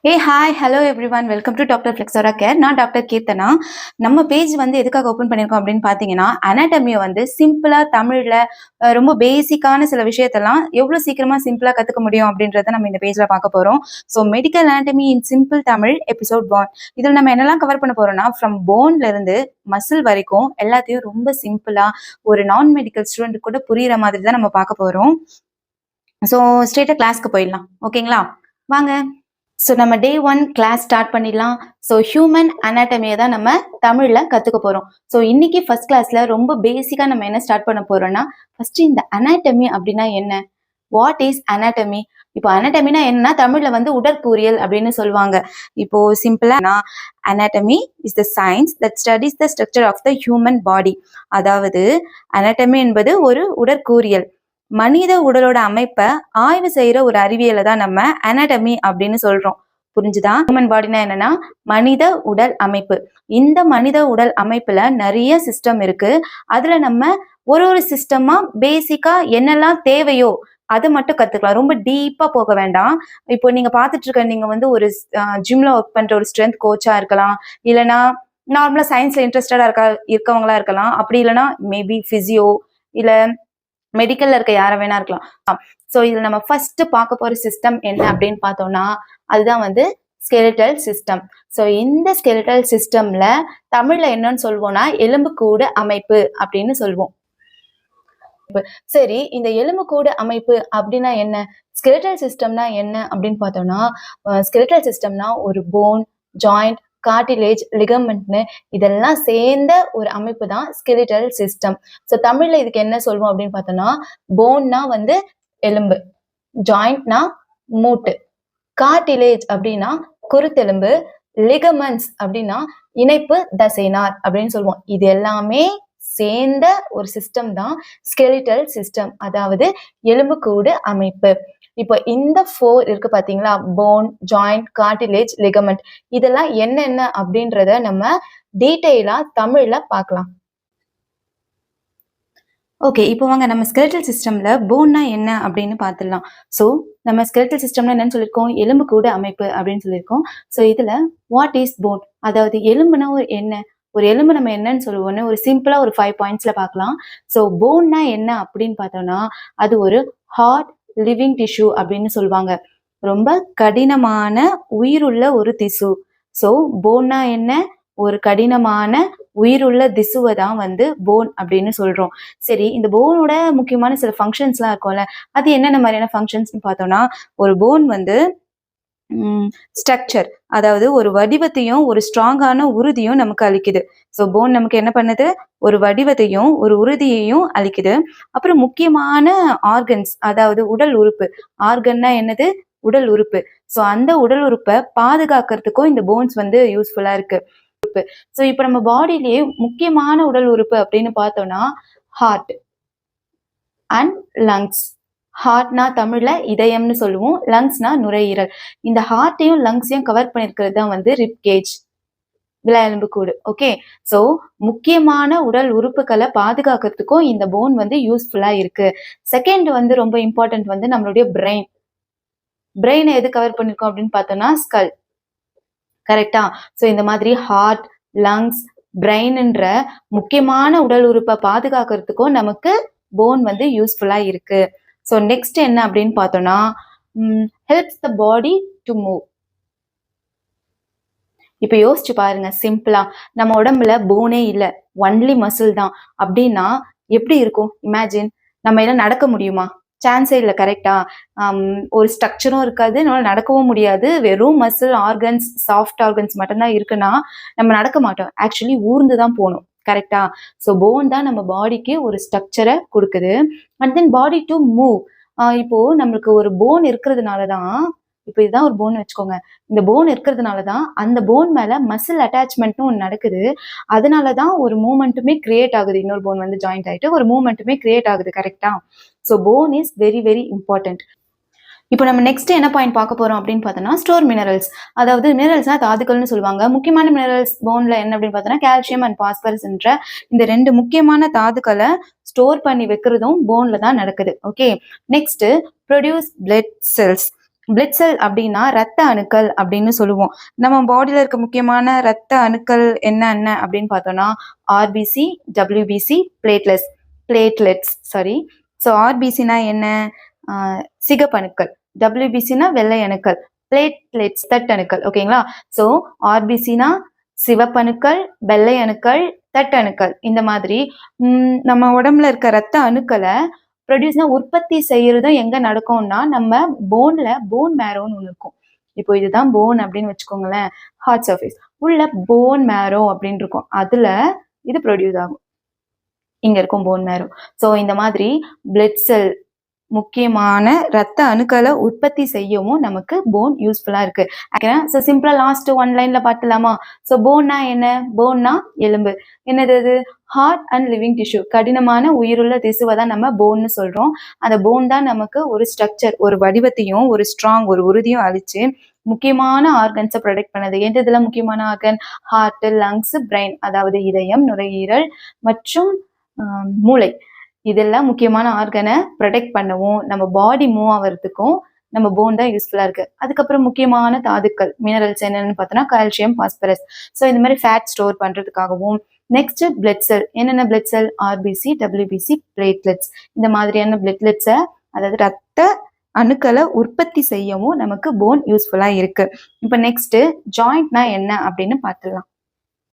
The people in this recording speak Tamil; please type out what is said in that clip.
A hi hello everyone welcome to doctor Flexora care. நான் டாக்டர் கீர்த்தனா. நம்ம பேஜ் வந்து எதுக்காக ஓப்பன் பண்ணியிருக்கோம் அப்படின்னு பார்த்தீங்கன்னா, அனாட்டமியை வந்து சிம்பிளாக தமிழில் ரொம்ப பேசிக்கான சில விஷயத்தெல்லாம் எவ்வளோ சீக்கிரமாக சிம்பிளாக கற்றுக்க முடியும் அப்படின்றத நம்ம இந்த பேஜில் பார்க்க போகிறோம். ஸோ மெடிக்கல் அனாட்டமி இன் சிம்பிள் தமிழ் எபிசோட் 1. இதில் நம்ம என்னெல்லாம் கவர் பண்ண போகிறோம்னா, ஃப்ரம் போன்லேருந்து மசில் வரைக்கும் எல்லாத்தையும் ரொம்ப சிம்பிளாக ஒரு நான் மெடிக்கல் ஸ்டூடெண்ட் கூட புரிகிற மாதிரி தான் நம்ம பார்க்க போகிறோம். ஸோ ஸ்ட்ரெயிட்டாக கிளாஸ்க்கு போயிடலாம். ஓகேங்களா, வாங்க. ஸோ நம்ம டே 1 கிளாஸ் ஸ்டார்ட் பண்ணிடலாம். ஸோ ஹியூமன் அனாட்டமியை தான் நம்ம தமிழில் கற்றுக்க போகிறோம். ஸோ இன்னைக்கு ஃபர்ஸ்ட் கிளாஸில் ரொம்ப பேசிக்காக நம்ம என்ன ஸ்டார்ட் பண்ண போகிறோம்னா, ஃபர்ஸ்ட் இந்த அனாட்டமி அப்படின்னா என்ன, வாட் இஸ் அனாட்டமி. இப்போ அனாட்டமினா என்னன்னா தமிழில் வந்து உடற்கூறியல் அப்படின்னு சொல்லுவாங்க. இப்போ சிம்பிளா anatomy is the science that studies the structure of the human body. அதாவது அனாட்டமி என்பது ஒரு உடற்கூறியல், மனித உடலோட அமைப்பை ஆய்வு செய்யற ஒரு அறிவியலை தான் நம்ம அனாட்டமி அப்படின்னு சொல்றோம். புரிஞ்சுதா? ஹியூமன் பாடினா என்னன்னா மனித உடல் அமைப்பு. இந்த மனித உடல் அமைப்புல நிறைய சிஸ்டம் இருக்கு. அதுல நம்ம ஒரு சிஸ்டமா பேசிக்கா என்னெல்லாம் தேவையோ அதை மட்டும் கத்துக்கலாம். ரொம்ப டீப்பா போக வேண்டாம். இப்போ நீங்க பாத்துட்டு இருக்க நீங்க வந்து ஒரு ஜிம்ல ஒர்க் பண்ற ஒரு ஸ்ட்ரென்த் கோச்சா இருக்கலாம், இல்லைன்னா நார்மலா சயின்ஸ்ல இன்ட்ரெஸ்டடா இருக்கவங்களா இருக்கலாம். அப்படி இல்லைன்னா மேபி பிசியோ இல்ல மெடிக்கல்ல இருக்க யார வேணா இருக்கலாம். ஸோ இதுல நம்ம ஃபர்ஸ்ட் பார்க்க போற சிஸ்டம் என்ன அப்படின்னு பார்த்தோம்னா, அதுதான் வந்து ஸ்கெலிட்டல் சிஸ்டம். ஸோ இந்த ஸ்கெலிட்டல் சிஸ்டம்ல தமிழ்ல என்னன்னு சொல்வோம்னா எலும்புக்கூடு அமைப்பு அப்படின்னு சொல்வோம். சரி, இந்த எலும்புக்கூடு அமைப்பு அப்படின்னா என்ன, ஸ்கெலிட்டல் சிஸ்டம்னா என்ன அப்படின்னு பார்த்தோம்னா, ஸ்கெலிட்டல் சிஸ்டம்னா ஒரு போன், ஜாயிண்ட், கார்டிலேஜ், லிகமெண்ட்னு இதெல்லாம் சேர்ந்த ஒரு அமைப்பு தான் ஸ்கெலிட்டல் சிஸ்டம். ஸோ தமிழ்ல இதுக்கு என்ன சொல்வோம் அப்படின்னு பார்த்தோம்னா, போன்னா வந்து எலும்பு, ஜாயிண்ட்னா மூட்டு, கார்டிலேஜ் அப்படின்னா குருத்தெலும்பு, லிகமெண்ட்ஸ் அப்படின்னா இணைப்பு தசைநார் அப்படின்னு சொல்லுவோம். இது எல்லாமே சேர்ந்த ஒரு சிஸ்டம் தான் ஸ்கெலிட்டல் சிஸ்டம், அதாவது எலும்புக்கூடு அமைப்பு. இப்போ இந்த 4 இருக்கு பாத்தீங்களா, போன், ஜாயிண்ட், கார்டிலேஜ், லிகமெண்ட், இதெல்லாம் என்னென்ன அப்படின்றத நம்ம டீட்டெயிலா தமிழ்ல பார்க்கலாம். ஓகே, இப்போ வாங்க நம்ம ஸ்கெலிட்டல் சிஸ்டம்ல போன்னா என்ன அப்படின்னு பார்த்துடலாம். ஸோ நம்ம ஸ்கெலிட்டல் சிஸ்டம்ல என்னன்னு சொல்லியிருக்கோம், எலும்புக்கூடு அமைப்பு அப்படின்னு சொல்லியிருக்கோம். ஸோ இதுல வாட் இஸ் போன், அதாவது எலும்புனா ஒரு என்ன, ஒரு எலும்பு நம்ம என்னன்னு சொல்லுவோம்னு ஒரு சிம்பிளா ஒரு 5 பாயிண்ட்ஸ்ல பார்க்கலாம். ஸோ போன்னா என்ன அப்படின்னு பார்த்தோம்னா, அது ஒரு ஹார்ட் லிவிங் டிஷ்யூ அப்படின்னு சொல்லுவாங்க. ரொம்ப கடினமான உயிருள்ள ஒரு திசு. ஸோ போன்னா என்ன, ஒரு கடினமான உயிருள்ள திசுவை தான் வந்து போன் அப்படின்னு சொல்றோம். சரி, இந்த போனோட முக்கியமான சில ஃபங்க்ஷன்ஸ்லாம் இருக்கும்ல, அது என்னென்ன மாதிரியான ஃபங்க்ஷன்ஸ்னு பார்த்தோம்னா, ஒரு போன் வந்து ஸ்ட்ரக்சர், அதாவது ஒரு வடிவத்தையும் ஒரு ஸ்ட்ராங்கான உறுதியும் நமக்கு அளிக்குது. ஸோ போன் நமக்கு என்ன பண்ணுது, ஒரு வடிவத்தையும் ஒரு உறுதியையும் அளிக்குது. அப்புறம் முக்கியமான ஆர்கன்ஸ், அதாவது உடல் உறுப்பு. ஆர்கன்னா என்னது, உடல் உறுப்பு. ஸோ அந்த உடல் உறுப்பை பாதுகாக்கிறதுக்கும் இந்த போன்ஸ் வந்து யூஸ்ஃபுல்லா இருக்கு. ஸோ இப்போ நம்ம பாடியிலேயே முக்கியமான உடல் உறுப்பு அப்படின்னு பார்த்தோம்னா ஹார்ட் அண்ட் லங்ஸ். ஹார்ட்னா தமிழ்ல இதயம்னு சொல்லுவோம், லங்ஸ்னா நுரையீரல். இந்த ஹார்ட்டையும் லங்ஸையும் கவர் பண்ணிருக்கிறது தான் வந்து ரிப்கேஜ், விலா எலும்புக்கூடு. ஓகே, ஸோ முக்கியமான உடல் உறுப்புகளை பாதுகாக்கிறதுக்கும் இந்த போன் வந்து யூஸ்ஃபுல்லா இருக்கு. செகண்ட் வந்து ரொம்ப இம்பார்ட்டன்ட் வந்து நம்மளுடைய பிரெயின். பிரெயினை எது கவர் பண்ணிருக்கோம் அப்படின்னு பார்த்தோம்னா ஸ்கல். கரெக்டா? ஸோ இந்த மாதிரி ஹார்ட், லங்ஸ், பிரெயின்ன்ற முக்கியமான உடல் உறுப்பை பாதுகாக்கிறதுக்கும் நமக்கு போன் வந்து யூஸ்ஃபுல்லா இருக்கு. ஸோ நெக்ஸ்ட் என்ன அப்படின்னு பார்த்தோம்னா, helps the body to move. இப்ப யோசிச்சு பாருங்க, சிம்பிளா நம்ம உடம்புல போனே இல்லை, ஒன்லி மசில் தான் அப்படின்னா எப்படி இருக்கும்? இமேஜின், நம்ம எல்லாம் நடக்க முடியுமா? சான்ஸே இல்லை. கரெக்டா? ஒரு ஸ்ட்ரக்சரும் இருக்காது, நம்மளால நடக்கவும் முடியாது. வெறும் மசில், ஆர்கன்ஸ், சாஃப்ட் ஆர்கன்ஸ் மட்டும்தான் இருக்குன்னா நம்ம நடக்க மாட்டோம். ஆக்சுவலி ஊர்ந்து தான் போகணும். கரெக்டா? ஸோ போன் தான் நம்ம பாடிக்கு ஒரு ஸ்ட்ரக்சரை கொடுக்குது. And then body to move. இப்போ நம்மளுக்கு ஒரு போன் இருக்கிறதுனால தான், இப்போ இதுதான் ஒரு போன் வச்சுக்கோங்க, இந்த போன் இருக்கிறதுனால தான் அந்த போன் மேல மசில் அட்டாச்மெண்ட்னு ஒன்று நடக்குது. அதனால தான் ஒரு மூமெண்ட்டுமே கிரியேட் ஆகுது. இன்னொரு போன் வந்து ஜாயிண்ட் ஆகிட்டு ஒரு மூமெண்ட்டுமே கிரியேட் ஆகுது. கரெக்டா? So phone is very very important. இப்போ நம்ம நெக்ஸ்ட் என்ன பாயிண்ட் பார்க்க போறோம் அப்படின்னு பார்த்தோம்னா, ஸ்டோர் மினரல்ஸ். அதாவது மினரல்ஸ்னா தாதுக்கள்னு சொல்லுவாங்க. முக்கியமான மினரல்ஸ் போன்ல என்ன அப்படின்னு பார்த்தோம்னா கால்சியம் அண்ட் பாஸ்பரஸ் என்ற இந்த 2 முக்கியமான தாதுக்களை ஸ்டோர் பண்ணி வைக்கிறதும் போன்ல தான் நடக்குது. Okay, next produce blood cells. Blood cell அப்படின்னா ரத்த அணுக்கள் அப்படின்னு சொல்லுவோம். நம்ம பாடியில இருக்க முக்கியமான ரத்த அணுக்கள் என்னென்ன அப்படின்னு பார்த்தோம்னா RBC, WBC, platelets sorry. So ஆர்பிசினா என்ன? சிகப்பணுக்கள். டபிள்யூபிசினா வெள்ளை அணுக்கள். பிளேட்லெட்ஸ் தட்டணுக்கள். ஓகேங்களா? ஸோ ஆர்பிசினா சிவப்பணுக்கள், வெள்ளை அணுக்கள், தட்டணுக்கள். இந்த மாதிரி நம்ம உடம்புல இருக்க ரத்த அணுக்களை ப்ரொடியூஸ்னா உற்பத்தி செய்யறதும் எங்க நடக்கும்னா நம்ம போன் மேரோன்னு ஒன்று இருக்கும். இப்போ இதுதான் போன் அப்படின்னு வச்சுக்கோங்களேன், ஹார்ட் சர்ஃபேஸ் உள்ள போன் மேரோ அப்படின்னு இருக்கும். அதுல இது ப்ரொடியூஸ் ஆகும். இங்க இருக்கும் போன் மேரோ. ஸோ இந்த மாதிரி பிளட் செல் முக்கியமான ரத்த அணுக்களை உற்பத்தி செய்யவும் நமக்கு போன் யூஸ்ஃபுல்லா இருக்கு. ஸோ சிம்பிளா லாஸ்ட் ஒன் லைன்ல பார்த்துலாமா? ஸோ போன்னா என்ன? போன்னா எலும்பு. என்னது அது? Hard and living tissue. கடினமான உயிருள்ள திசுவை தான் நம்ம போன்னு சொல்றோம். அந்த போன் தான் நமக்கு ஒரு ஸ்ட்ரக்சர், ஒரு வடிவத்தையும் ஒரு ஸ்ட்ராங், ஒரு உறுதியும் அளிச்சு முக்கியமான ஆர்கன்ஸை ப்ரொடெக்ட் பண்ணது. எந்த இதெல்லாம் முக்கியமான ஆர்கன்? ஹார்ட், லங்ஸ், பிரெயின், அதாவது இதயம், நுரையீரல் மற்றும் மூளை. இதெல்லாம் முக்கியமான ஆர்கனை ப்ரொடெக்ட் பண்ணவும் நம்ம பாடி மூவ் ஆகிறதுக்கும் நம்ம போன் தான் யூஸ்ஃபுல்லா இருக்கு. அதுக்கப்புறம் முக்கியமான தாதுக்கள், மினரல்ஸ் என்னன்னு பார்த்தோம்னா கால்சியம், பாஸ்பரஸ். ஸோ இந்த மாதிரி ஃபேட் ஸ்டோர் பண்றதுக்காகவும். Next blood cell. என்னென்ன blood cell? RBC, WBC, platelets. இந்த மாதிரியான பிளட்லெட்ஸை, அதாவது ரத்த அணுக்களை உற்பத்தி செய்யவும் நமக்கு போன் யூஸ்ஃபுல்லா இருக்கு. இப்போ நெக்ஸ்ட் ஜாயிண்ட்னா என்ன அப்படின்னு பார்த்துடலாம்.